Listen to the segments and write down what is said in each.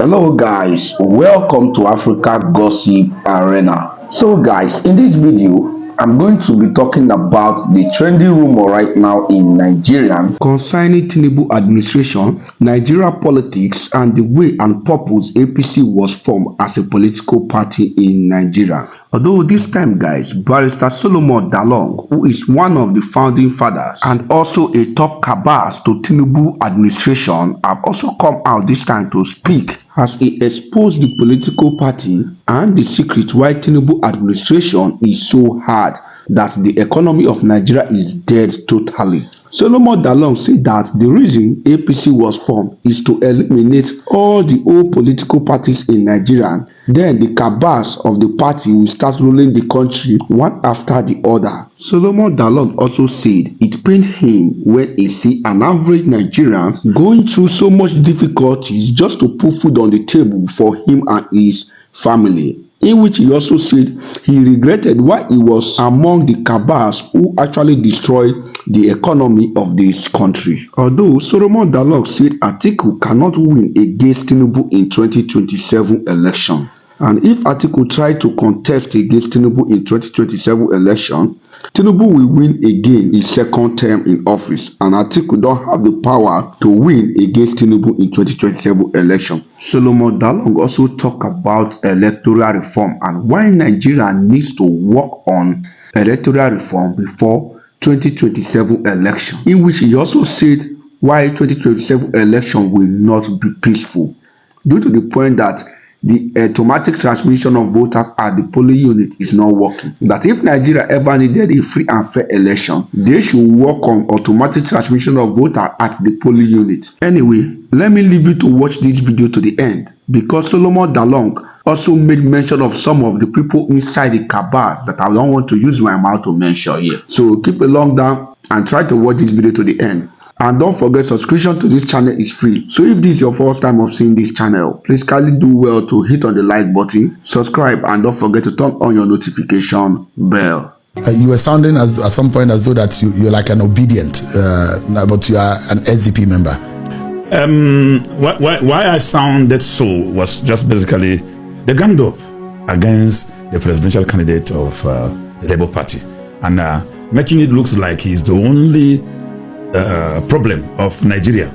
Hello guys, welcome to Africa Gossip Arena. So guys, in this video, I'm going to be talking about the trending rumor right now in Nigeria concerning Tinubu administration, Nigeria politics, and the way and purpose APC was formed as a political party in Nigeria. Although this time guys, Barrister Solomon Dalong, who is one of the founding fathers and also a top Cabals to Tinubu administration, have also come out this time to speak as he exposed the political party and the secret why Tinubu administration is so hard that the economy of Nigeria is dead totally. Solomon Dalong said that the reason APC was formed is to eliminate all the old political parties in Nigeria. Then the cabals of the party will start ruling the country one after the other. Solomon Dalong also said it pains him when he see an average Nigerian going through so much difficulties just to put food on the table for him and his family. In which he also said he regretted why he was among the cabals who actually destroyed the economy of this country. Although Solomon Dalong said Atiku cannot win against Tinubu in 2027 election. And if Atiku try to contest against Tinubu in 2027 election, Tinubu will win again his second term in office, and Atiku don't have the power to win against Tinubu in 2027 election. Solomon Dalong also talk about electoral reform and why Nigeria needs to work on electoral reform before 2027 election, in which he also said why 2027 election will not be peaceful, due to the point that the automatic transmission of voters at the polling unit is not working. That if Nigeria ever needed a free and fair election, they should work on automatic transmission of voters at the polling unit. Anyway, let me leave you to watch this video to the end, because Solomon Dalong also made mention of some of the people inside the cabals that I don't want to use my mouth to mention here. So keep it long down and try to watch this video to the end. And don't forget, subscription to this channel is free. So if this is your first time of seeing this channel, please kindly do well to hit on the like button, subscribe, and don't forget to turn on your notification bell. You were sounding at some point as though that you're like an obedient, but you are an SDP member. Why I sounded so was just basically the gang up against the presidential candidate of the Labour Party, and making it look like he's the only problem of Nigeria.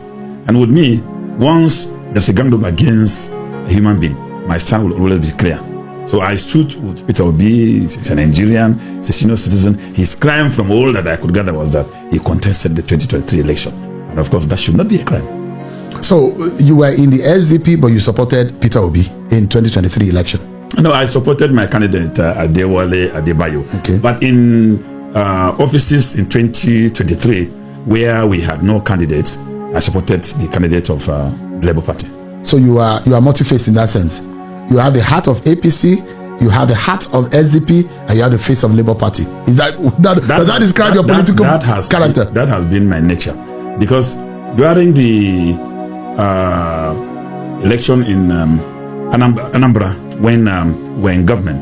And with me, once there's a gang up against a human being, my stand will always be clear. So I stood with Peter Obi. He's a Nigerian, he's a senior citizen. His crime, from all that I could gather, was that he contested the 2023 election. And of course, that should not be a crime. So you were in the SDP, but you supported Peter Obi in 2023 election? No, I supported my candidate, Adewale Adebayo. Okay. But in offices in 2023, where we had no candidates, I supported the candidate of the Labour Party. So you are multi-faced in that sense. You have the heart of APC, you have the heart of SDP, and you have the face of Labour Party. Does that describe your political character? That has been my nature, because during the election in Anambra, when government,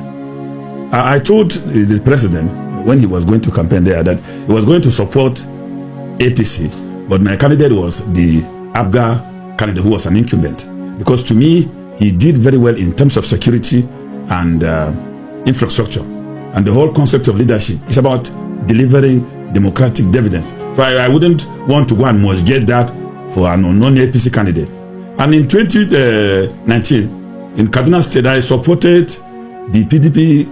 I told the president when he was going to campaign there that he was going to support APC, but my candidate was the Abga candidate, who was an incumbent, because to me he did very well in terms of security and infrastructure, and the whole concept of leadership is about delivering democratic dividends. So I wouldn't want to go and get that for an unknown APC candidate. And in 2019 in Kaduna State, I supported the PDP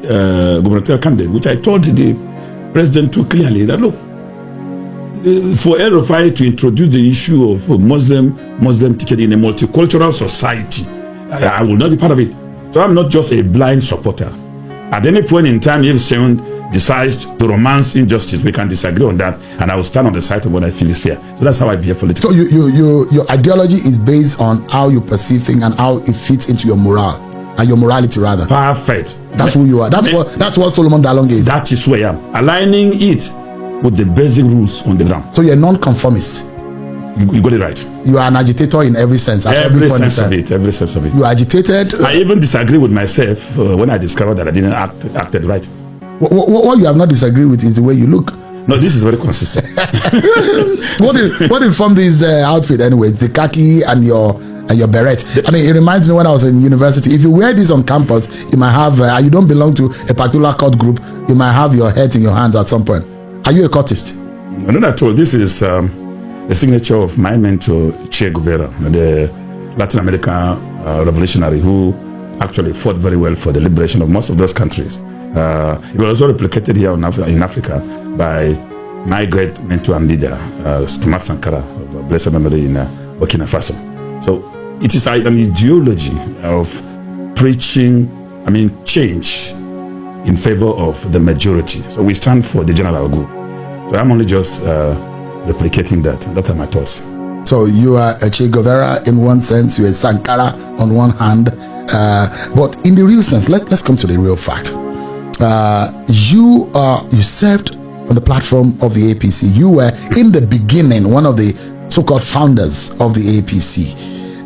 gubernatorial candidate, which I told the president too clearly that, look, for El-Rufai to introduce the issue of Muslim ticket in a multicultural society, I will not be part of it. So I'm not just a blind supporter. At any point in time, if someone decides to romance injustice, we can disagree on that, and I will stand on the side of what I feel is fair. So that's how I behave politically. So your ideology is based on how you perceive things and how it fits into your morale and your morality, rather. Perfect. That's who you are. That's what Solomon Dalong is. That is who I am. Aligning it with the basic rules on the ground. So you're non-conformist. You got it right. You are an agitator in every sense. Every sense of it. Every sense of it. You are agitated. I even disagree with myself when I discovered that I didn't acted right. What you have not disagreed with is the way you look. No, this is very consistent. What informed this outfit anyway? The khaki and your and your beret. I mean, it reminds me when I was in university. If you wear this on campus, you might have, you don't belong to a particular cult group, you might have your head in your hands at some point. Are you a cultist? No, not at all. This is the signature of my mentor, Che Guevara, the Latin American revolutionary who actually fought very well for the liberation of most of those countries. It was also replicated here in Africa by my great mentor and leader, Thomas Sankara, of blessed memory in Burkina Faso. So it is an ideology of preaching, change in favor of the majority. So we stand for the general good. So I'm only just replicating that. That are my thoughts. So you are a Che Guevara in one sense, you're a Sankara on one hand, but in the real sense, let's come to the real fact. You served on the platform of the APC. You were in the beginning one of the so-called founders of the APC,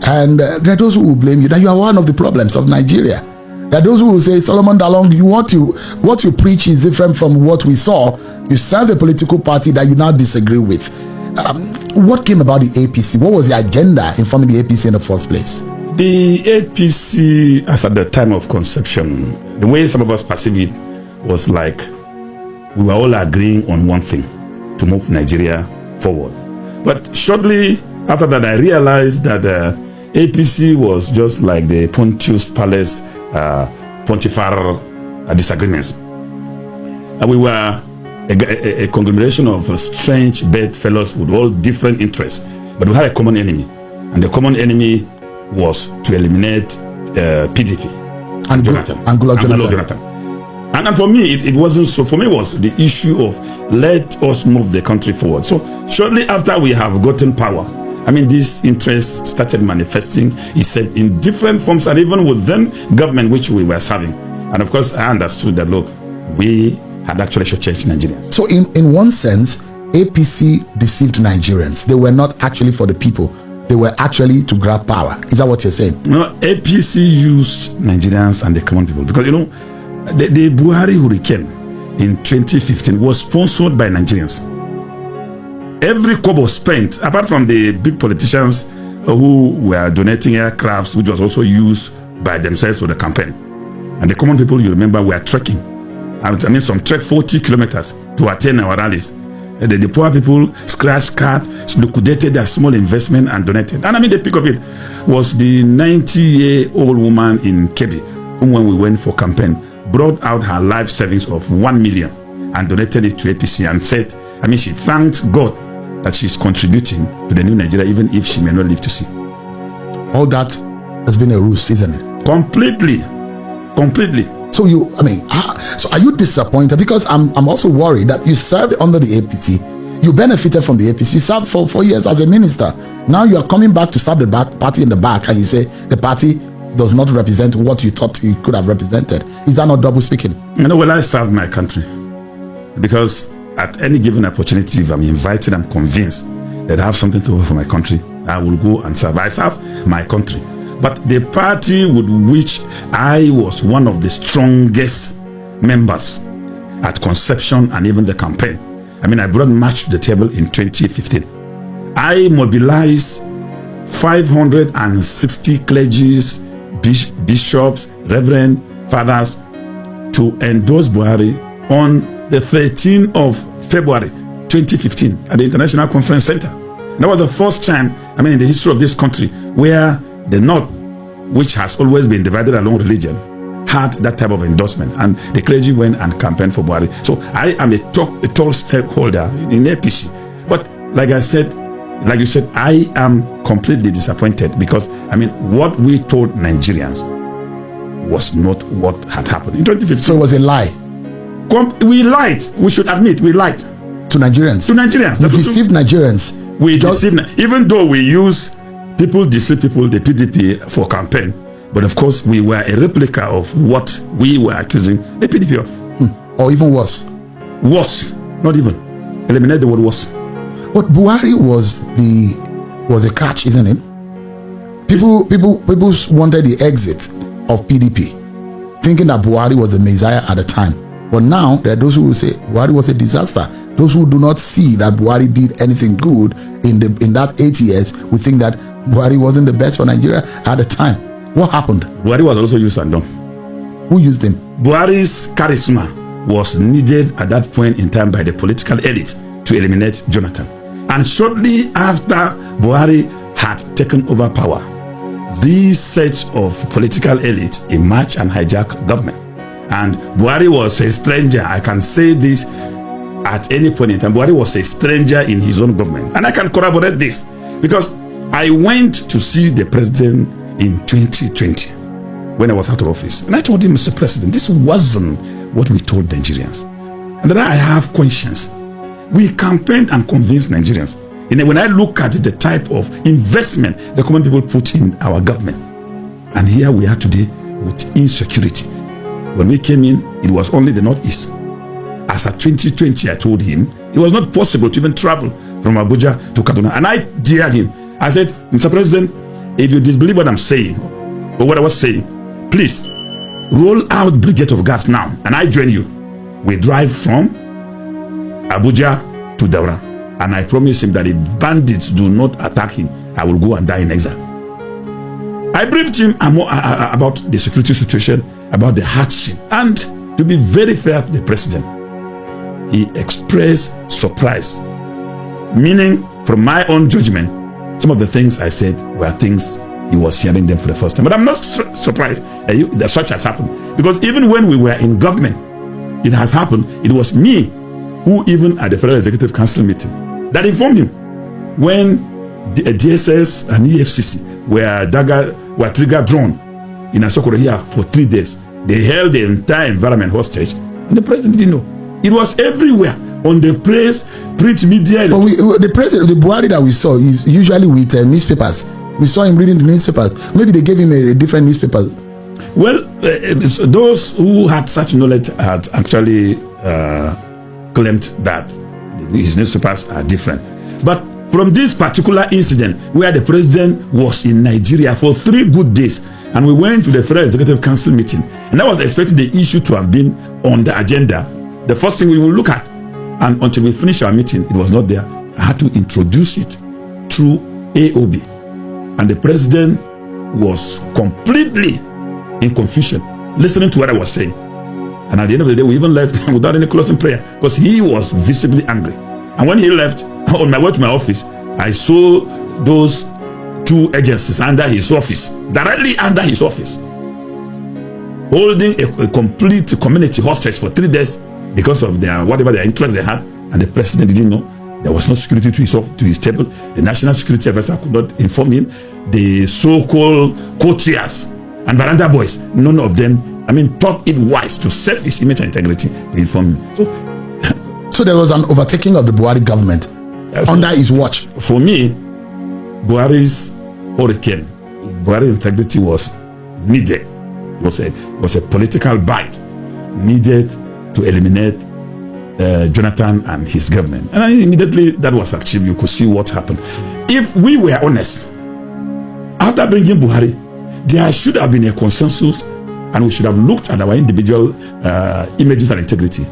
and there are those who will blame you that you are one of the problems of Nigeria. There are those who will say, Solomon Dalong, what you preach is different from what we saw. You serve a political party that you now disagree with. What came about the APC? What was the agenda in forming the APC in the first place? The APC, as at the time of conception, the way some of us perceive it was like we were all agreeing on one thing, to move Nigeria forward. But shortly after that, I realized that APC was just like the Pontius Palace pontifical disagreements. And we were a conglomeration of strange bedfellows with all different interests, but we had a common enemy, and the common enemy was to eliminate PDP and Jonathan. And for me, it wasn't so. For me, it was the issue of let us move the country forward. So shortly after we have gotten power, this interest started manifesting itself in different forms, and even within government which we were serving. And of course, I understood that, look, we had actually shortchanged Nigerians. So in one sense, APC deceived Nigerians. They were not actually for the people. They were actually to grab power. Is that what you're saying? No, APC used Nigerians and the common people. Because, the Buhari hurricane in 2015 was sponsored by Nigerians. Every kobo spent, apart from the big politicians who were donating aircrafts, which was also used by themselves for the campaign. And the common people, you remember, were trekking. Some trek 40 kilometers to attend our rallies. The poor people scratched cards, liquidated their small investment and donated. And the peak of it was the 90-year-old woman in Kebbi, whom when we went for campaign, brought out her life savings of 1 million and donated it to APC and said, she thanked God that she's contributing to the new Nigeria, even if she may not live to see. All that has been a ruse, isn't it? Completely. So so are you disappointed? Because I'm also worried that you served under the APC, you benefited from the APC, you served for 4 years as a minister. Now you are coming back to stab the party in the back, and you say the party does not represent what you thought you could have represented. Is that not double speaking? I serve my country because at any given opportunity, if I'm invited, I'm convinced that I have something to offer for my country, I will go and serve. I serve my country. But the party with which I was one of the strongest members at conception and even the campaign, I brought much to the table in 2015. I mobilized 560 clergies, bishops, reverend fathers to endorse Buhari on the 13th of February 2015 at the International Conference Center. That was the first time, in the history of this country, where the North, which has always been divided along religion, had that type of endorsement, and the clergy went and campaigned for Buhari. So I am a tall stakeholder in APC. But like you said, I am completely disappointed because what we told Nigerians was not what had happened in 2015. So it was a lie. We lied. We should admit we lied to Nigerians. We deceived Nigerians. We deceived, even though we use people deceive people, the PDP for campaign. But of course, we were a replica of what we were accusing the PDP of. Or even worse. Worse, not even. Eliminate the word worse. But Buhari was a catch, isn't it? People wanted the exit of PDP, thinking that Buhari was the Messiah at the time. But now there are those who will say Buhari was a disaster. Those who do not see that Buhari did anything good in that 8 years will think that Buhari wasn't the best for Nigeria at the time. What happened? Buhari was also used and done. Who used him? Buhari's charisma was needed at that point in time by the political elite to eliminate Jonathan. And shortly after Buhari had taken over power, these sets of political elite emerged and hijacked government. And Buhari was a stranger. I can say this at any point in time. Buhari was a stranger in his own government. And I can corroborate this because I went to see the president in 2020 when I was out of office. And I told him, Mr. President, this wasn't what we told Nigerians. And then I have conscience. We campaigned and convinced Nigerians. And when I look at the type of investment the common people put in our government, and here we are today with insecurity. When we came in, it was only the Northeast. As at 2020, I told him it was not possible to even travel from Abuja to Kaduna. And I dared him. I said, Mr. President, if you disbelieve what I'm saying, or what I was saying, please roll out Brigade of Gas now, and I join you. We drive from Abuja to Daura, and I promise him that if bandits do not attack him, I will go and die in exile. I briefed him about the security situation, about the hardship, and to be very fair to the president, he expressed surprise, meaning from my own judgment, some of the things I said were things he was hearing them for the first time. But I'm not surprised that such has happened, because even when we were in government, it has happened. It was me who, even at the Federal Executive Council meeting, that informed him when the DSS and EFCC were trigger drawn in Asokoro here for 3 days. They held the entire environment hostage, and the president didn't know. It was everywhere on the press, print media. But the president, the Buhari that we saw, is usually with newspapers. We saw him reading the newspapers. Maybe they gave him a different newspaper. Well, those who had such knowledge had actually claimed that his newspapers are different. But from this particular incident where the president was in Nigeria for 3 good days, and we went to the Federal Executive Council meeting, and I was expecting the issue to have been on the agenda, the first thing we will look at. And until we finished our meeting, it was not there. I had to introduce it through AOB. And the president was completely in confusion, listening to what I was saying. And at the end of the day, we even left without any closing prayer, because he was visibly angry. And when he left, on my way to my office, I saw those 2 agencies under his office, directly under his office, holding a complete community hostage for 3 days because of whatever their interest they had. And the president didn't know. There was no security to his table. The national security advisor could not inform him. The so-called courtiers and veranda boys, none of them, thought it wise to save his image and integrity to inform him. So there was an overtaking of the Buhari government under his watch. For me, Buhari's hurricane, Buhari's integrity was needed. It was a political bite needed to eliminate Jonathan and his government. And immediately that was achieved. You could see what happened. If we were honest, after bringing Buhari, there should have been a consensus, and we should have looked at our individual images and integrity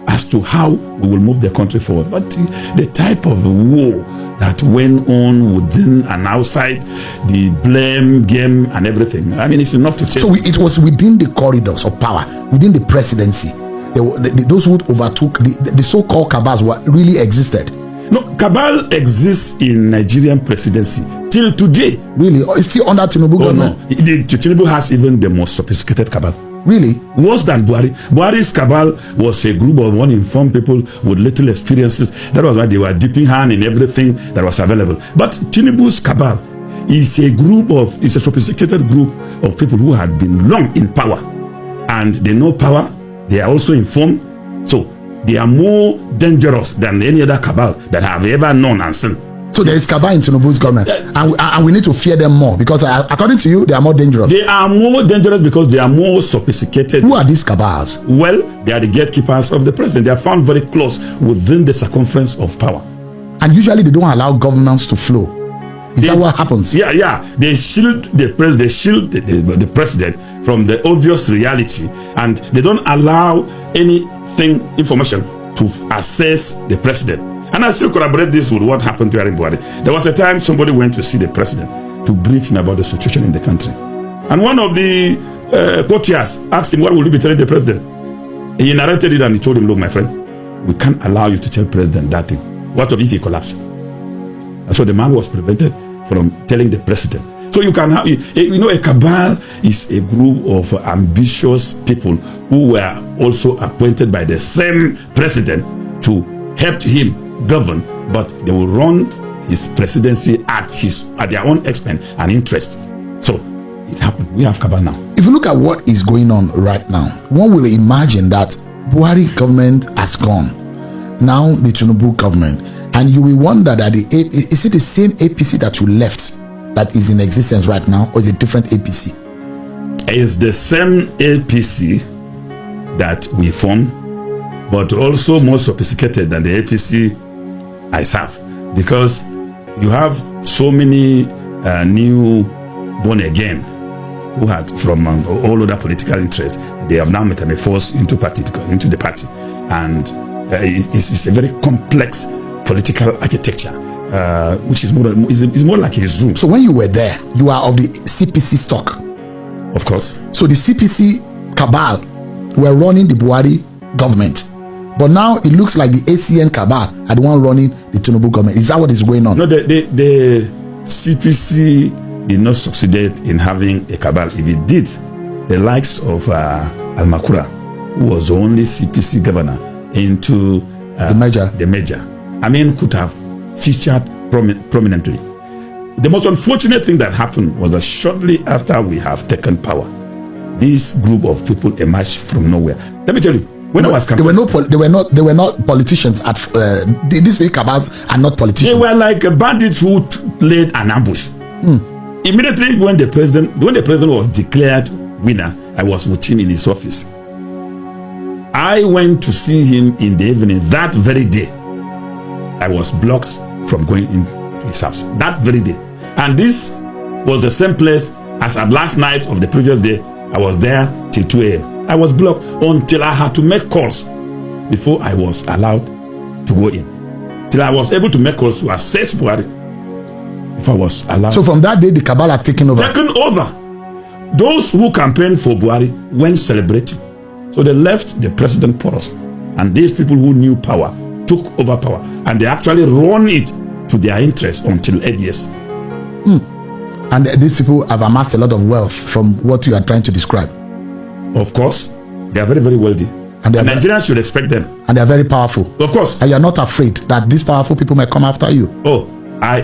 as to how we will move the country forward. But the type of war that went on within and outside, the blame game and everything, it's enough to change. So it was within the corridors of power, within the presidency. Those who overtook the so-called Cabals really existed. No, Cabal exists in Nigerian presidency till today. Really? Or it's still under Tinubu government? No. Tinubu has even the most sophisticated Cabal. Really? Worse than Buhari. Buhari's Cabal was a group of uninformed people with little experiences. That was why they were dipping hand in everything that was available. But Tinubu's Cabal is a sophisticated group of people who had been long in power. And they know power. They are also informed. So they are more dangerous than any other Cabal that I have ever known and seen. So there is Cabal in Tinubu's government, and we need to fear them more, because according to you, they are more dangerous. They are more dangerous because they are more sophisticated. Who are these Cabals? Well, they are the gatekeepers of the president. They are found very close within the circumference of power. And usually they don't allow governance to flow. Is that what happens? Yeah. They shield the president. They shield the president from the obvious reality, and they don't allow information to assess the president. And I still corroborate this with what happened during Buhari. There was a time somebody went to see the president to brief him about the situation in the country. And one of the courtiers asked him, what will you be telling the president? He narrated it and he told him, look, my friend, we can't allow you to tell president that thing. What if he collapsed? And so the man was prevented from telling the president. So you can have, a cabal is a group of ambitious people who were also appointed by the same president to help him govern, but they will run his presidency at their own expense and interest. So it happened. We have cabal now. If you look at what is going on right now, one will imagine that Buhari government has gone. Now the Tinubu government, and you will wonder that is it the same APC that you left that is in existence right now, or is it a different APC? It's the same APC that we formed, but also more sophisticated than the APC I serve, because you have so many new born again who had from all other political interests. They have now metamorphosed into the party, and it's a very complex political architecture, which is more like a zoo. So when you were there, you are of the CPC stock, of course. So the CPC cabal were running the Buhari government, but now it looks like the ACN cabal are the one running the Tinubu government. Is that what is going on? No, the CPC did not succeed in having a cabal. If it did, the likes of Al-Makura, who was the only CPC governor into the major, I mean, could have featured prominently. The most unfortunate thing that happened was that shortly after we have taken power, this group of people emerged from nowhere. Let me tell you, when I was campaigning, they were not politicians at these big cabals are not politicians. They were like bandits who laid an ambush. Immediately when the president was declared winner, I was with him in his office. I went to see him in the evening. That very day, I was blocked from going into his house. That very day. And this was the same place as at last night of the previous day. I was there till 2 a.m. I was blocked until I had to make calls before I was allowed to go in. Till I was able to make calls to assess Buhari if I was allowed. So from that day, the cabal had taken over? Taken over. Those who campaigned for Buhari went celebrating. So they left the president porous. And these people who knew power took over power. And they actually run it to their interest until 8 years. And these people have amassed a lot of wealth from what you are trying to describe. Of course. They are very, very wealthy. And Nigerians should expect them. And they are very powerful. Of course. And you are not afraid that these powerful people might come after you. Oh,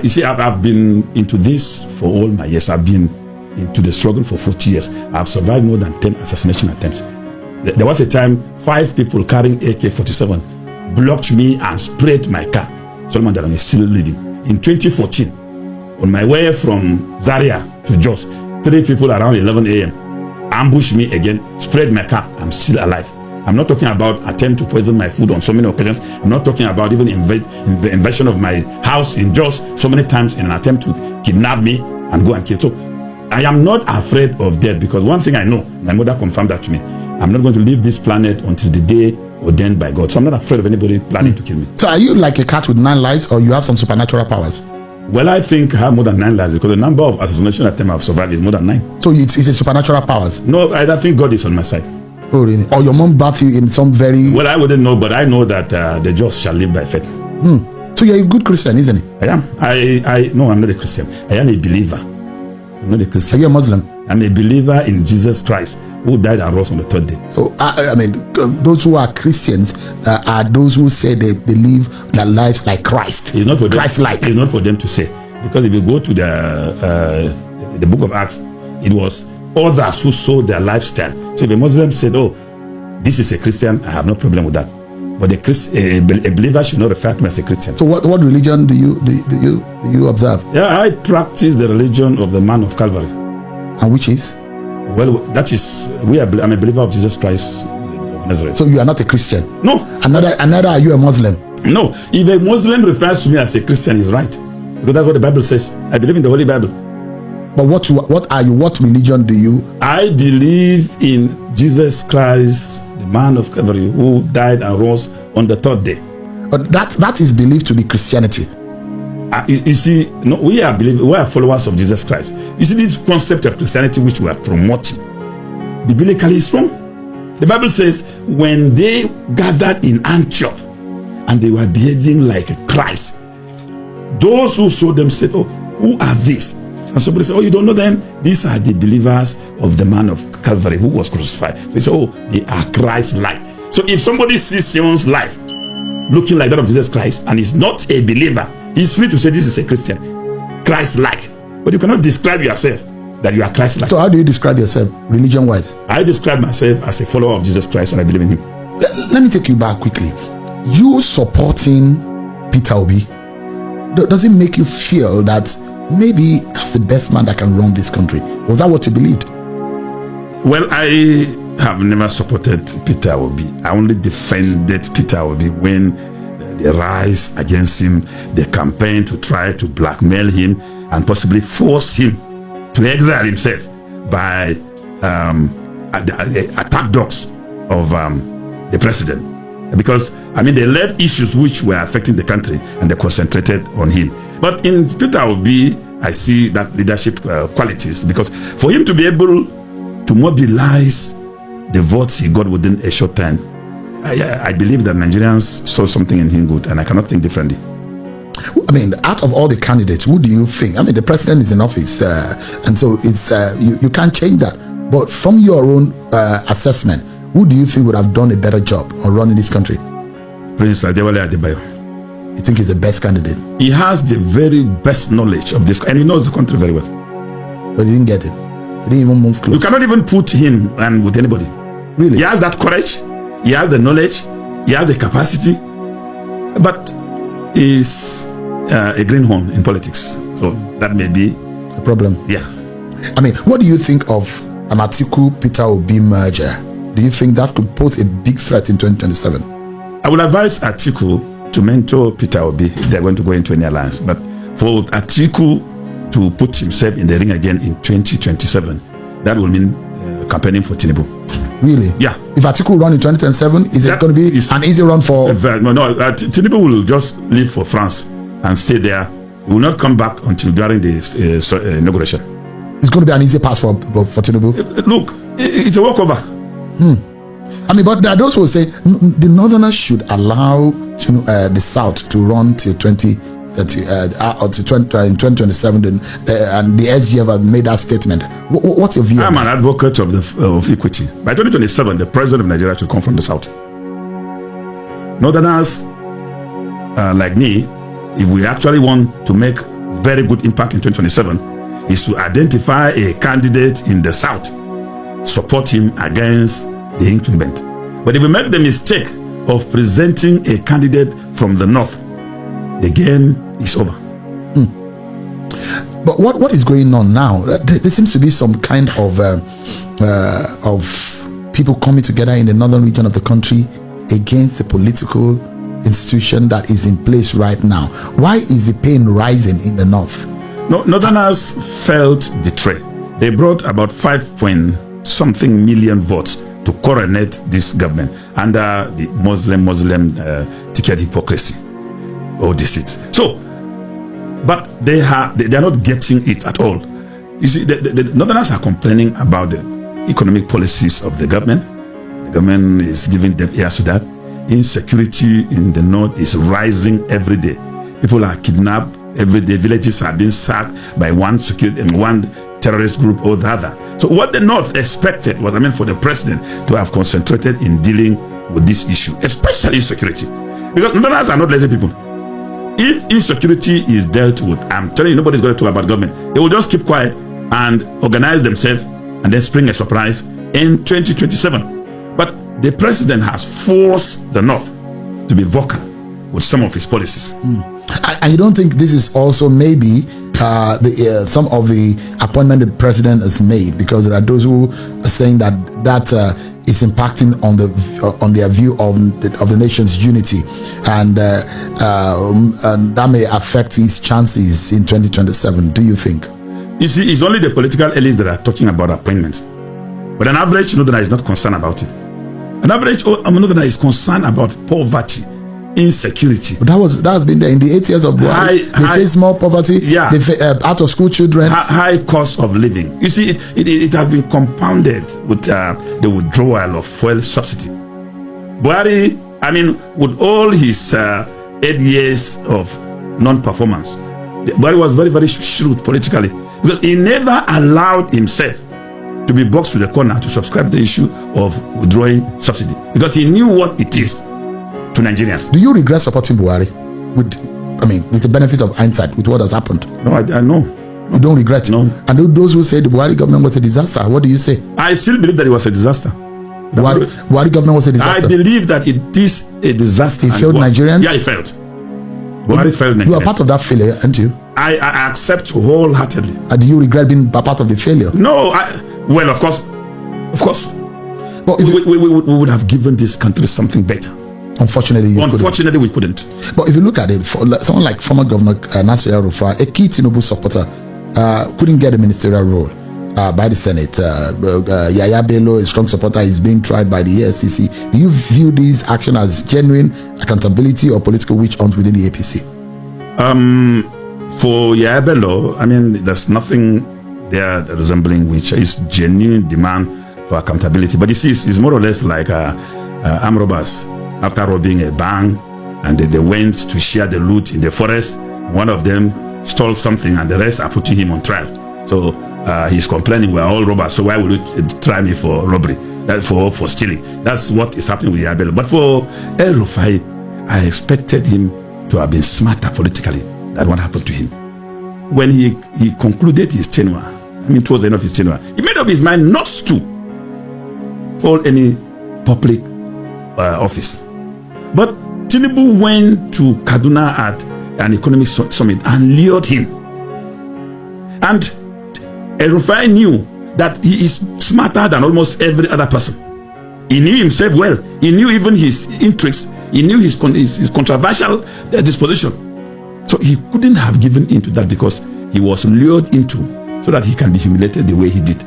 you see, I've been into this for all my years. I've been into the struggle for 40 years. I've survived more than 10 assassination attempts. There was a time 5 people carrying AK-47 blocked me and sprayed my car. Solomon Dalong is still living. In 2014, on my way from Zaria to Jos, 3 people around 11 a.m. ambushed me again, sprayed my car. I'm still alive. I'm not talking about attempt to poison my food on so many occasions. I'm not talking about even the invasion of my house in Jos so many times in an attempt to kidnap me and go and kill. So I am not afraid of death, because one thing I know, my mother confirmed that to me. I'm not going to leave this planet until the day ordained by God. So I'm not afraid of anybody planning to kill me. So are you like a cat with 9 lives, or you have some supernatural powers? Well, I think I have more than 9 lives, because the number of assassination attempts I've survived is more than 9. So it's a supernatural powers? No, I think God is on my side. Oh, really? Or your mom bathed you in some very... Well, I wouldn't know, but I know that the just shall live by faith. So you're a good Christian, isn't it? I am. No, I'm not a Christian. I am a believer. I'm not a Christian. Are you a Muslim? I'm a believer in Jesus Christ, who died and rose on the 3rd day. So, I mean, those who are Christians are those who say they believe their lives like Christ. It's not for them. Christ-like. It's not for them to say. Because if you go to the book of Acts, it was others who sold their lifestyle. So if a Muslim said, oh, this is a Christian, I have no problem with that. But a believer should not refer to me as a Christian. So what religion do you observe? Yeah, I practice the religion of the man of Calvary. And which is? Well, that is, I'm a believer of Jesus Christ of Nazareth. So you are not a Christian? No. And neither are you a Muslim? No. If a Muslim refers to me as a Christian, he's right. Because that's what the Bible says. I believe in the Holy Bible. But what are you? What religion do you? I believe in Jesus Christ, the man of Calvary, who died and rose on the 3rd day. But that is believed to be Christianity. You see, no, we are followers of Jesus Christ. You see, this concept of Christianity which we are promoting, biblically is wrong. The Bible says when they gathered in Antioch and they were behaving like Christ, those who saw them said, "Oh, who are these?" And somebody said, "Oh, you don't know them? These are the believers of the man of Calvary who was crucified." So they said, "Oh, they are Christ-like." So if somebody sees someone's life looking like that of Jesus Christ and is not a believer, he's free to say this is a Christian, Christ-like. But you cannot describe yourself that you are Christ-like. So how do you describe yourself religion-wise? I describe myself as a follower of Jesus Christ and I believe in him. Let me take you back quickly. You supporting Peter Obi, does it make you feel that maybe that's the best man that can run this country? Was that what you believed? Well, I have never supported Peter Obi. I only defended Peter Obi when they rise against him, they campaign to try to blackmail him and possibly force him to exile himself by attack dogs of the president. Because, I mean, they left issues which were affecting the country and they concentrated on him. But in Peter Obi, I see that leadership qualities, because for him to be able to mobilize the votes he got within a short time, I believe that Nigerians saw something in him good, and I cannot think differently. I mean, out of all the candidates, who do you think? I mean, the president is in office, and so it's you can't change that. But from your own assessment, who do you think would have done a better job on running this country? Prince Adewale Adebayo. You think he's the best candidate? He has the very best knowledge of this, and he knows the country very well. But he didn't get it. He didn't even move close. You cannot even put him and with anybody. Really? He has that courage. He has the knowledge. He has the capacity. But he's a greenhorn in politics. So that may be a problem. Yeah. I mean, what do you think of an Atiku-Peter Obi merger? Do you think that could pose a big threat in 2027? I would advise Atiku to mentor Peter Obi if they're going to go into any alliance. But for Atiku to put himself in the ring again in 2027, that will mean campaigning for Tinubu. Really? Yeah. If Atiku run in 2027, is it going to be an easy run for... No, Tinubu will just leave for France and stay there. He will not come back until during the inauguration. It's going to be an easy pass for Tinubu? Look, it's a walkover. I mean, but there are those who will say the Northerners should allow the South to run till 2030 or to 2027, and the SGF have made that statement. What's your view? I'm an advocate of equity. By 2027, the president of Nigeria should come from the South. Northerners like me, if we actually want to make very good impact in 2027, is to identify a candidate in the South, support him against the incumbent. But if we make the mistake of presenting a candidate from the North, the game is over. But what is going on now? There seems to be some kind of people coming together in the northern region of the country against the political institution that is in place right now. Why is the pain rising in the North? Northerners felt betrayed. They brought about 5-point-something million votes to coronate this government under the Muslim ticket hypocrisy or deceit. So, but they are not getting it at all. You see, the Northerners are complaining about the economic policies of the government. The government is giving them ears to that. Insecurity in the North is rising every day. People are kidnapped every day. Villages are being sacked by one terrorist group or the other. So what the North expected was, for the president to have concentrated in dealing with this issue, especially insecurity. Because Northerners are not lazy people. If insecurity is dealt with, I'm telling you, nobody's going to talk about government. They will just keep quiet and organize themselves and then spring a surprise in 2027. But the president has forced the North to be vocal with some of his policies. And you don't think this is also maybe some of the appointment the president has made, because there are those who are saying that is impacting on their view of the nation's unity, and that may affect his chances in 2027. Do you think? You see, it's only the political elites that are talking about appointments, but an average Northerner is not concerned about it. An average Northerner is concerned about poverty, insecurity. But that has been there in the 8 years of Buhari. They face more poverty. Yeah. They out of school children. High cost of living. You see, it has been compounded with the withdrawal of fuel subsidy. Buhari, I mean, with all his 8 years of non-performance, Buhari was very, very shrewd politically, because he never allowed himself to be boxed to the corner to subscribe to the issue of withdrawing subsidy, because he knew what it is to Nigerians. Do you regret supporting Buhari with the benefit of hindsight with what has happened? No, I know. You don't regret? No. And those who say the Buhari government was a disaster, what do you say? I still believe that it was a disaster. Buhari government was a disaster. I believe that it is a disaster. It failed Nigerians? Yeah, it failed. Buhari failed Nigerians. You are part of that failure, aren't you? I accept wholeheartedly. And do you regret being a part of the failure? No, well, of course. But we would have given this country something better. Unfortunately, we couldn't. But if you look at it, someone like former Governor Nasir El-Rufai, a key Tinubu supporter, couldn't get a ministerial role by the Senate. Yaya Bello, a strong supporter, is being tried by the EFCC. Do you view this action as genuine accountability or political witch hunt within the APC? For Yaya Bello, I mean, there's nothing there resembling which is genuine demand for accountability. But you see, it's more or less like armed robbers. After robbing a bank, and they went to share the loot in the forest, one of them stole something, and the rest are putting him on trial. So he's complaining, we're all robbers, so why would you try me for robbery, for stealing? That's what is happening with Yabelo. But for El-Rufai, I expected him to have been smarter politically than what happened to him. When he concluded his tenure, towards the end of his tenure, he made up his mind not to hold any public office. But Tinubu went to Kaduna at an economic summit and lured him. And El-Rufai knew that he is smarter than almost every other person. He knew himself well. He knew even his intrigues. He knew his controversial disposition. So he couldn't have given into that, because he was lured into so that he can be humiliated the way he did.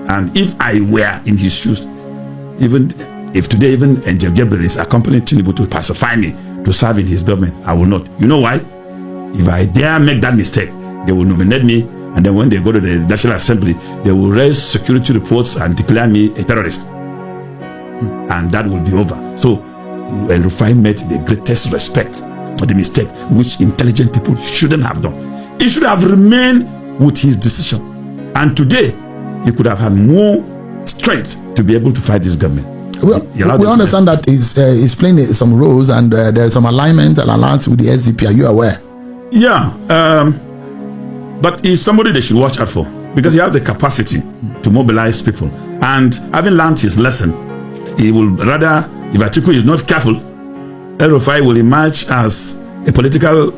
And if I were in his shoes, even if today even Angel Gabriel is accompanying Tinubu to pacify me to serve in his government, I will not. You know why? If I dare make that mistake, they will nominate me, and then when they go to the National Assembly, they will raise security reports and declare me a terrorist. And that will be over. So El-Rufai made the greatest respect for the mistake, which intelligent people shouldn't have done. He should have remained with his decision. And today, he could have had more strength to be able to fight this government. Well, we understand that he's playing some roles, and there's some alignment and alliance with the SDP. Are you aware? Yeah, but he's somebody they should watch out for, because he has the capacity to mobilize people. And having learned his lesson, he will rather, if Atiku is not careful, El-Rufai will emerge as a political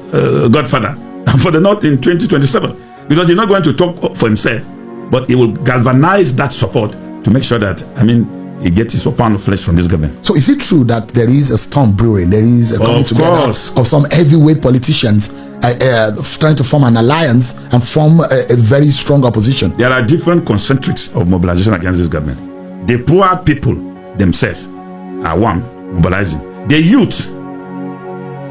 godfather for the North in 2027, because he's not going to talk for himself, but he will galvanize that support to make sure that, he gets his pound of flesh from this government. So is it true that there is a storm brewing? There is a coming together of some heavyweight politicians trying to form an alliance and form a very strong opposition? There are different concentrics of mobilization against this government. The poor people themselves are one, mobilizing. The youth,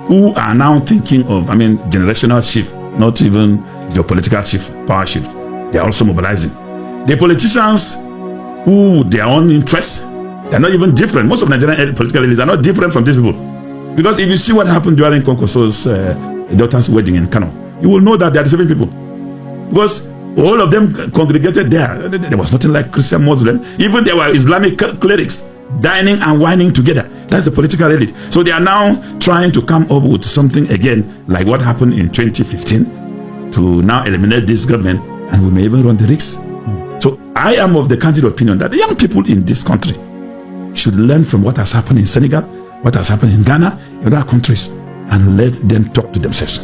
who are now thinking of, generational shift, not even geopolitical shift, power shift, they are also mobilizing. The politicians, who with their own interests, they're not even different. Most of Nigerian political elites are not different from these people. Because if you see what happened during Konkoso's daughter's wedding in Kano, you will know that they are the same people. Because all of them congregated there. There was nothing like Christian, Muslim. Even there were Islamic clerics dining and wining together. That's the political elite. So they are now trying to come up with something again, like what happened in 2015, to now eliminate this government, and we may even run the risk. So I am of the candid opinion that the young people in this country should learn from what has happened in Senegal, what has happened in Ghana, in other countries, and let them talk to themselves.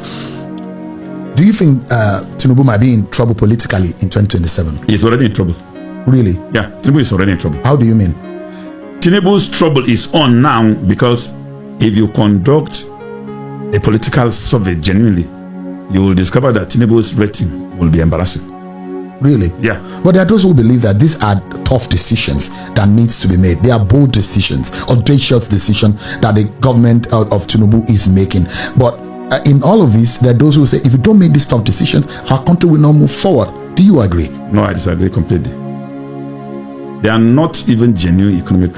Do you think Tinubu might be in trouble politically in 2027? He's already in trouble. Really? Yeah, Tinubu is already in trouble. How do you mean? Tinubu's trouble is on now, because if you conduct a political survey genuinely, you will discover that Tinubu's rating will be embarrassing. Really? Yeah. But there are those who believe that these are tough decisions that needs to be made. They are bold decisions, audacious decisions that the government of Tinubu is making. But in all of this, there are those who say, if you don't make these tough decisions, our country will not move forward. Do you agree? No, I disagree completely. They are not even genuine economic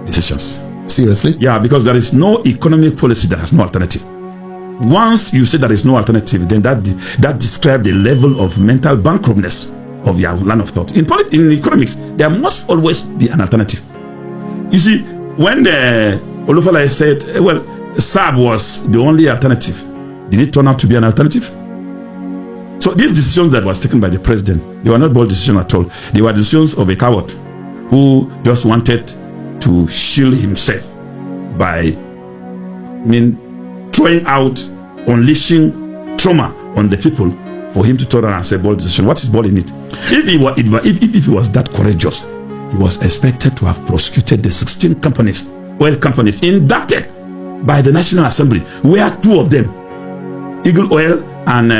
decisions. Seriously? Yeah, because there is no economic policy that has no alternative. Once you say there is no alternative, then that describes the level of mental bankruptness of your line of thought. In economics, there must always be an alternative. You see, when Olufala said, well, SAB was the only alternative, did it turn out to be an alternative? So these decisions that was taken by the president, they were not bold decisions at all. They were decisions of a coward who just wanted to shield himself by, throwing out, unleashing trauma on the people for him to turn around and say bold decision. What is bold in it? If he was that courageous, he was expected to have prosecuted the 16 companies, oil companies, inducted by the National Assembly, where 2 of them, Eagle Oil and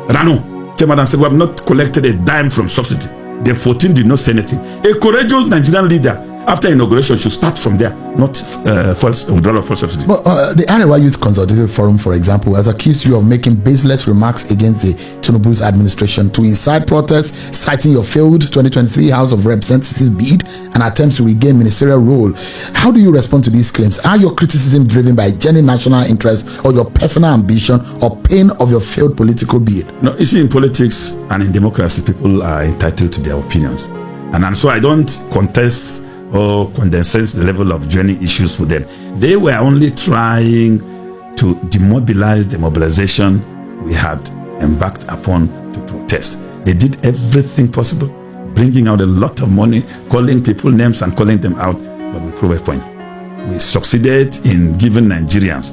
Rano, came out and said, we have not collected a dime from subsidy. The 14 did not say anything. A courageous Nigerian leader, after inauguration, should start from there, not withdrawal of full subsidy. But the Arewa Youth Consultative Forum, for example, has accused you of making baseless remarks against the Tinubu's administration to incite protests, citing your failed 2023 House of Representatives bid and attempts to regain ministerial role. How do you respond to these claims? Are your criticism driven by genuine national interest or your personal ambition or pain of your failed political bid? No, you see, in politics and in democracy, people are entitled to their opinions. And so I don't contest or condescend to the level of joining issues for them. They were only trying to demobilize the mobilization we had embarked upon to protest. They did everything possible, bringing out a lot of money, calling people names and calling them out, but we proved a point. We succeeded in giving Nigerians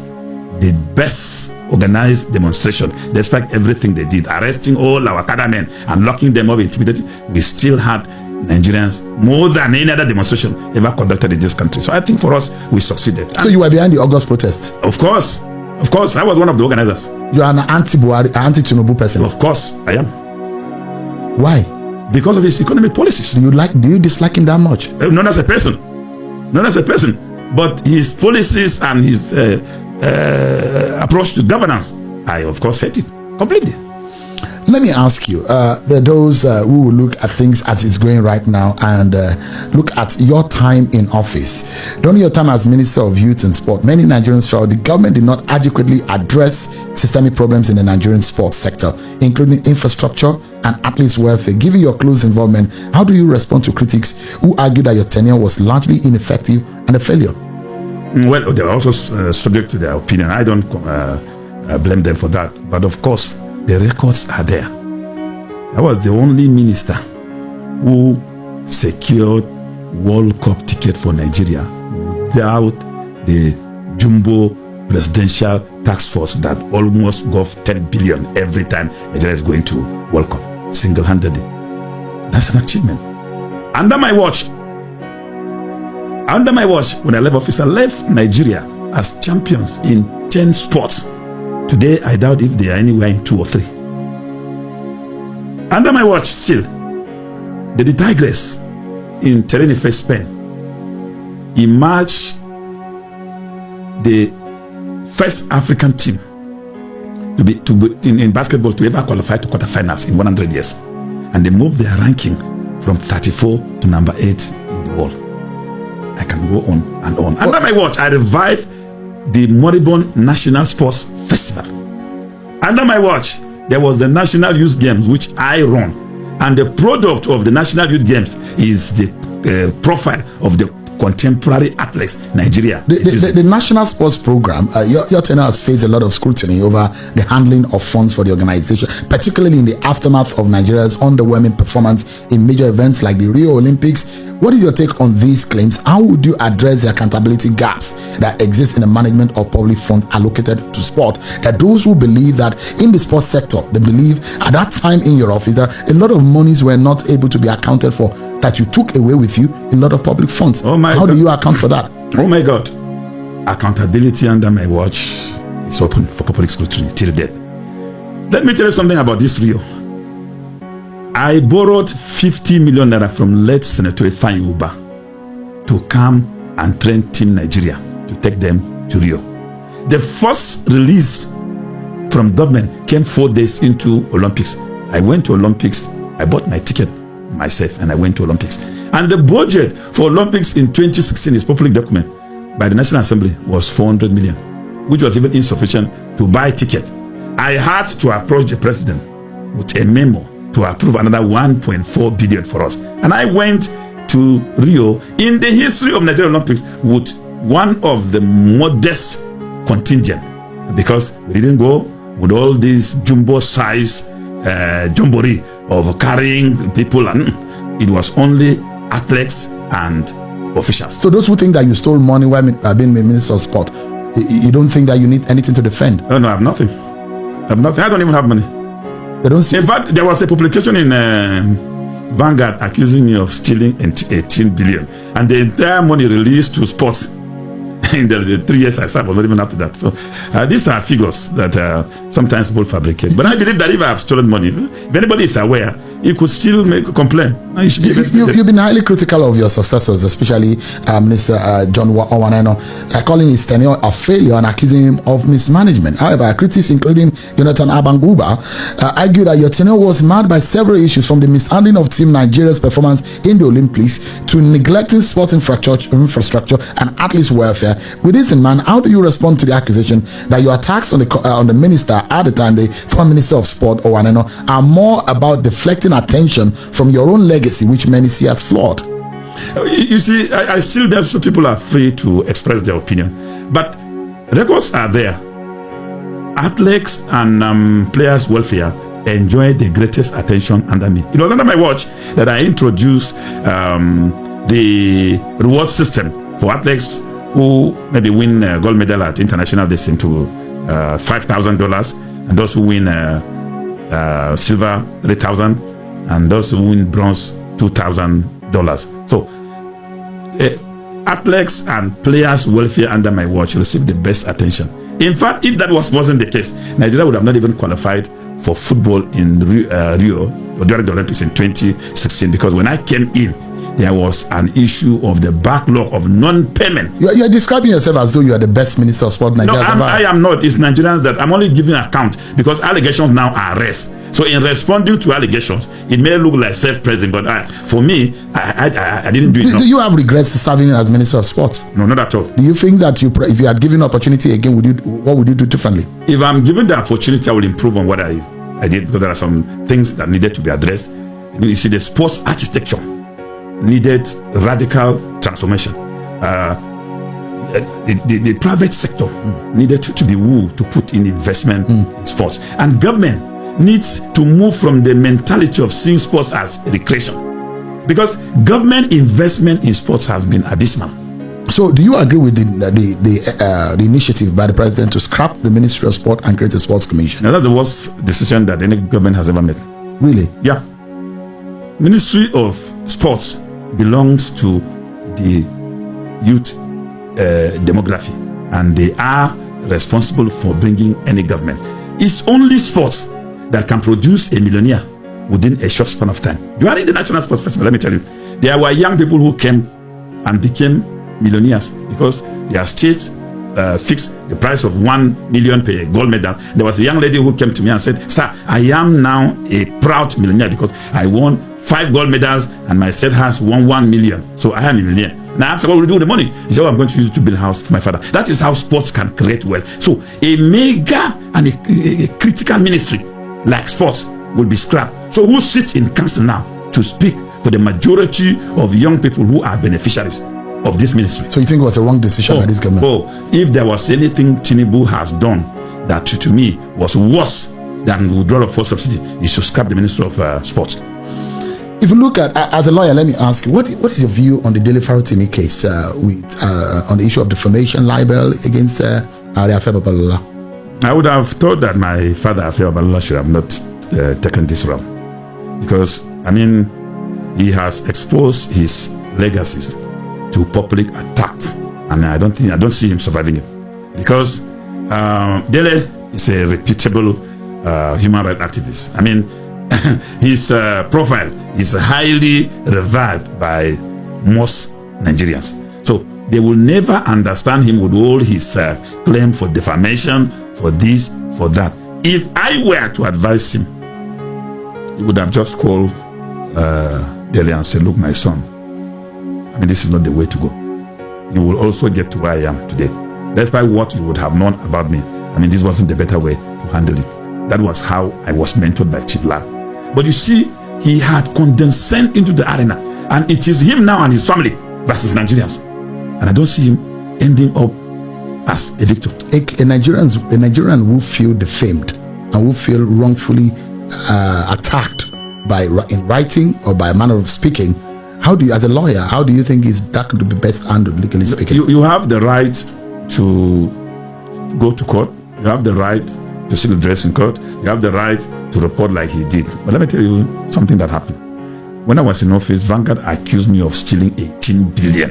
the best organized demonstration, despite everything they did, arresting all our cadre men and locking them up, intimidating. We still had Nigerians more than any other demonstration ever conducted in this country. So I think for us, we succeeded. So you were behind the August protest? Of course, I was one of the organizers. You are an anti-Buhari, anti-Tinubu person? Of course, I am. Why? Because of his economic policies. Do you dislike him that much? Not as a person, but his policies and his approach to governance, I of course hate it completely. Let me ask you, there are those who will look at things as it's going right now and look at your time in office. During your time as Minister of Youth and Sport, many Nigerians felt the government did not adequately address systemic problems in the Nigerian sports sector, including infrastructure and athletes' welfare. Given your close involvement, how do you respond to critics who argue that your tenure was largely ineffective and a failure? Well, they are also subject to their opinion. I don't blame them for that. But of course, the records are there. I was the only minister who secured World Cup ticket for Nigeria without the jumbo presidential task force that almost got 10 billion every time Nigeria is going to World Cup, single-handedly. That's an achievement. Under my watch, when I left office, I left Nigeria as champions in 10 sports. Today, I doubt if they are anywhere in 2 or 3. Under my watch, still, the Tigres in Tenerife, Spain, emerged the first African team to be in basketball to ever qualify to quarterfinals in 100 years, and they moved their ranking from 34 to number 8 in the world. I can go on and on. Under my watch, I revived the moribund National Sports Festival. Under my watch, there was the National Youth Games, which I run. And the product of the National Youth Games is the profile of the contemporary athletes Nigeria. The National Sports Program, your tenure has faced a lot of scrutiny over the handling of funds for the organization, particularly in the aftermath of Nigeria's underwhelming performance in major events like the Rio Olympics. What is your take on these claims? How would you address the accountability gaps that exist in the management of public funds allocated to sport? That those who believe that in the sports sector, they believe at that time in your office that a lot of monies were not able to be accounted for, that you took away with you a lot of public funds. How do you account for that? Oh my God. Accountability under my watch is open for public scrutiny till death. Let me tell you something about this Rio. I borrowed 50 million naira from late Senator Ifeanyi Uba to come and train Team Nigeria to take them to Rio. The first release from government came 4 days into Olympics. I went to Olympics. I bought my ticket myself and I went to Olympics. And the budget for Olympics in 2016 is public document by the National Assembly was 400 million, which was even insufficient to buy ticket. I had to approach the president with a memo to approve another 1.4 billion for us. And I went to Rio in the history of Nigerian Olympics with one of the modest contingent, because we didn't go with all these jumbo size jamboree of carrying people, and it was only athletes and officials. So those who think that you stole money while being Minister of Sport, you don't think that you need anything to defend? No, I have nothing. I don't even have money. They don't see. In fact, there was a publication in Vanguard accusing me of stealing 18 billion, and the entire money released to sports in the 3 years I served was not even up to that. So these are figures that sometimes people fabricate. But I believe that if I have stolen money, if anybody is aware, he could still make a complaint. You've been highly critical of your successors, especially Minister John Owaneno, calling his tenure a failure and accusing him of mismanagement. However, critics, including Jonathan Abanguba, argue that your tenure was marred by several issues, from the mishandling of Team Nigeria's performance in the Olympics to neglecting sports infrastructure and athletes' welfare. With this in mind, how do you respond to the accusation that your attacks on the minister at the time, the former Minister of Sport Owaneno, are more about deflecting attention from your own legacy, which many see as flawed? You see, I still there, so people are free to express their opinion, but records are there. Athletes and players' welfare enjoy the greatest attention under me. It was under my watch that I introduced the reward system for athletes who maybe win gold medal at international distance to $5,000, and those who win silver $3,000, and those who win bronze $2,000. So athletes and players' welfare under my watch receive the best attention. In fact, if that wasn't the case, Nigeria would have not even qualified for football in Rio during the Olympics in 2016, because when I came in, there was an issue of the backlog of non-payment. You're describing yourself as though you are the best Minister of Sport Nigeria. No, I am not. It's Nigerians that I'm only giving account, because allegations now are arrest. So in responding to allegations, it may look like self-praising, but for me, I didn't do it. Do you have regrets serving as Minister of Sports? No, not at all. Do you think that if you had given opportunity again, what would you do differently? If I'm given the opportunity, I will improve on what I did, because there are some things that needed to be addressed. You see, the sports architecture needed radical transformation. The private sector needed to be wooed to put in investment in sports, and government needs to move from the mentality of seeing sports as recreation, because government investment in sports has been abysmal. So do you agree with the initiative by the president to scrap the Ministry of Sport and create a sports commission? Now, that's the worst decision that any government has ever made. Really? Yeah. Ministry of Sports belongs to the youth demography, and they are responsible for bringing any government. It's only sports that can produce a millionaire within a short span of time. During the National Sports Festival, let me tell you, there were young people who came and became millionaires because their state fixed the price of 1 million per gold medal. There was a young lady who came to me and said, "Sir, I am now a proud millionaire because I won 5 gold medals and my state has won 1 million. So I am a millionaire." And I asked her, "What will you do with the money?" He said, "Well, I'm going to use it to build a house for my father." That is how sports can create wealth. So a mega and a critical ministry like sports will be scrapped. So who sits in council now to speak for the majority of young people who are beneficiaries of this ministry? So you think it was a wrong decision by this government? If there was anything Tinubu has done that to me was worse than withdrawal of fuel subsidy, is to scrap the Ministry of Sports. If you look at, as a lawyer, let me ask you, what is your view on the Dele Farotimi case on the issue of defamation libel against Afe Babalola? I would have thought that my father, Afe Babalola, should have not taken this route, because I mean, he has exposed his legacies to public attacks, and I don't see him surviving it, because Dele is a reputable human rights activist. I mean, his profile is highly revered by most Nigerians. So they will never understand him with all his claim for defamation, for this, for that. If I were to advise him, he would have just called Delhi and said, look, my son, I mean, this is not the way to go. You will also get to where I am today. Despite what you would have known about me, I mean, this wasn't the better way to handle it. That was how I was mentored by Chief Lal. But you see, he had condescended into the arena, and it is him now and his family versus Nigerians. And I don't see him ending up as a victim. A Nigerian who feel defamed and who feel wrongfully attacked by in writing or by a manner of speaking, how do you, as a lawyer, how do you think that could be best handled, legally speaking? You have the right to go to court. You have the right to seek redress in court. You have the right to report like he did. But let me tell you something that happened. When I was in office, Vanguard accused me of stealing 18 billion.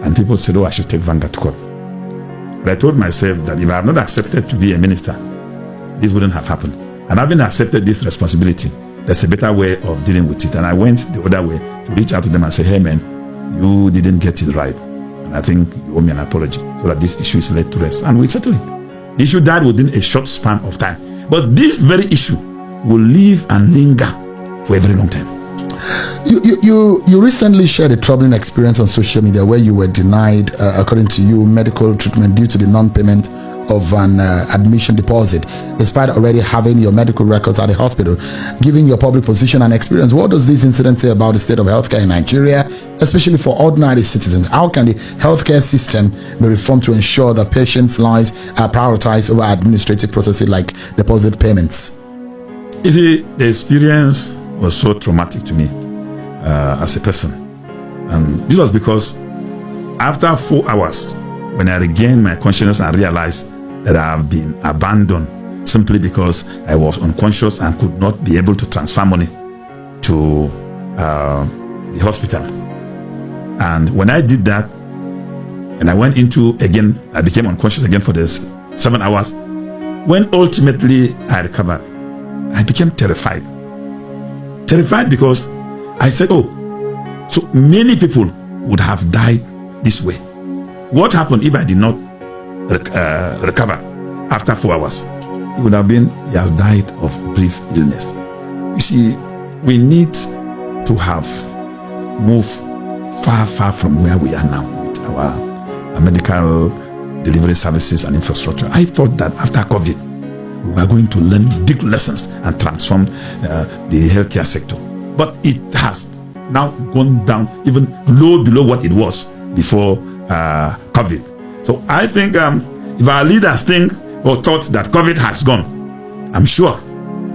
And people said, oh, I should take Vanguard to court. But I told myself that if I have not accepted to be a minister, this wouldn't have happened. And having accepted this responsibility, there's a better way of dealing with it. And I went the other way to reach out to them and say, hey man, you didn't get it right. And I think you owe me an apology so that this issue is laid to rest. And we settled it. The issue died within a short span of time. But this very issue will live and linger for a very long time. You recently shared a troubling experience on social media where you were denied, according to you, medical treatment due to the non-payment of an admission deposit, despite already having your medical records at the hospital. Given your public position and experience, what does this incident say about the state of healthcare in Nigeria, especially for ordinary citizens? How can the healthcare system be reformed to ensure that patients' lives are prioritized over administrative processes like deposit payments? You see, the experience was so traumatic to me as a person. And this was because after 4 hours, when I regained my consciousness and realized that I have been abandoned simply because I was unconscious and could not be able to transfer money to the hospital. And when I did that, and I went into, again, I became unconscious again for the 7 hours. When ultimately I recovered, I became terrified. Terrified because I said, oh, so many people would have died this way. What happened if I did not recover after 4 hours? It would have been, he has died of brief illness. You see, we need to have moved far, far from where we are now with our medical delivery services and infrastructure. I thought that after COVID, we were going to learn big lessons and transform the healthcare sector. But it has now gone down even low below what it was before COVID. So I think if our leaders think or thought that COVID has gone, I'm sure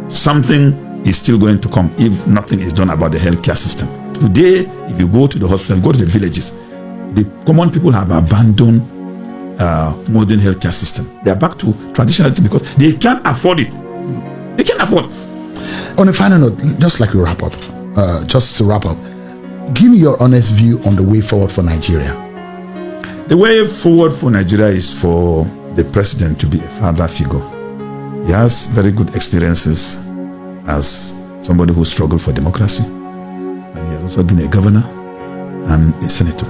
something is still going to come if nothing is done about the healthcare system. Today, if you go to the hospital, go to the villages, the common people have abandoned modern healthcare system. They are back to traditionality because they can't afford it. They can't afford. On a final note, just like we wrap up, just to wrap up, give me your honest view on the way forward for Nigeria. The way forward for Nigeria is for the president to be a father figure. He has very good experiences as somebody who struggled for democracy, and he has also been a governor and a senator.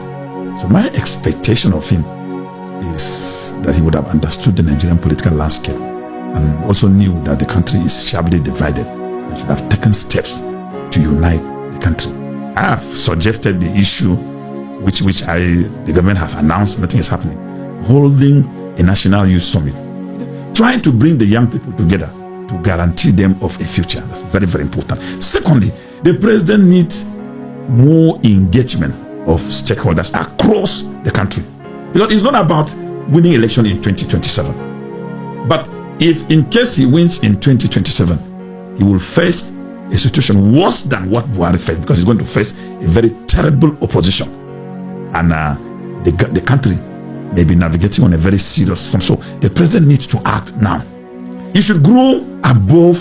So my expectation of him is that he would have understood the Nigerian political landscape and also knew that the country is sharply divided and should have taken steps to unite the country. I have suggested the issue which the government has announced, nothing is happening, holding a national youth summit, trying to bring the young people together to guarantee them of a future. That's very, very important. Secondly, the president needs more engagement of stakeholders across the country, because it's not about winning election in 2027. But if in case he wins in 2027, he will face a situation worse than what Buhari faced, because he's going to face a very terrible opposition. And the country may be navigating on a very serious storm. So the president needs to act now. He should grow above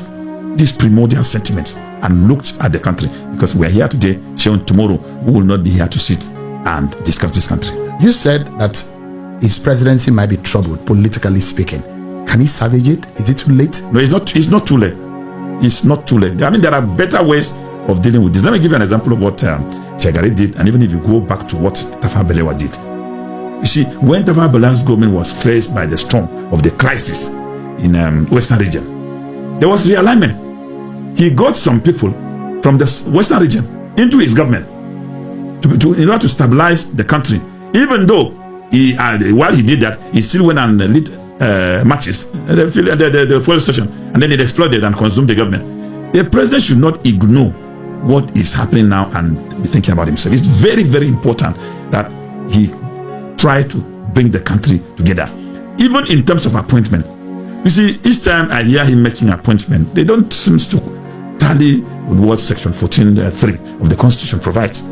these primordial sentiments and look at the country, because we are here today, showing tomorrow we will not be here to sit and discuss this country. You said that his presidency might be troubled, politically speaking. Can he salvage it? Is it too late? No, it's not too late. it's not too late. I mean, there are better ways of dealing with this. Let me give you an example of what Shagari did, and even if you go back to what Tafawa Balewa did. You see, when Tafawa Balewa's government was faced by the storm of the crisis in Western region, there was realignment. He got some people from the Western region into his government in order to stabilize the country. Even though while he did that, he still went and lit matches the fuel station, and then it exploded and consumed the government. The president should not ignore what is happening now and be thinking about himself. It's very, very important that he try to bring the country together, even in terms of appointment. You see, each time I hear him making appointment, they don't seem to tally with what Section 14(3) of the Constitution provides.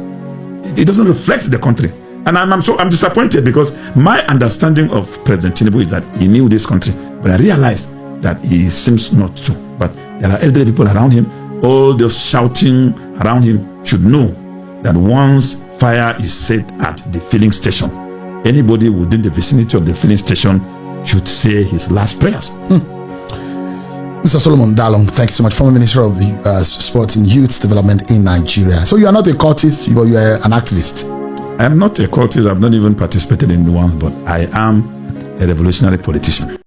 It doesn't reflect the country. And I'm disappointed, because my understanding of President Tinubu is that he knew this country, but I realized that he seems not to. But there are elderly people around him. All those shouting around him should know that once fire is set at the filling station, anybody within the vicinity of the filling station should say his last prayers. Mr. Solomon Dalong, thank you so much, former Minister of Sports and Youth Development in Nigeria. So you are not a cultist, but you are an activist. I am not a cultist. I've not even participated in one, but I am a revolutionary politician.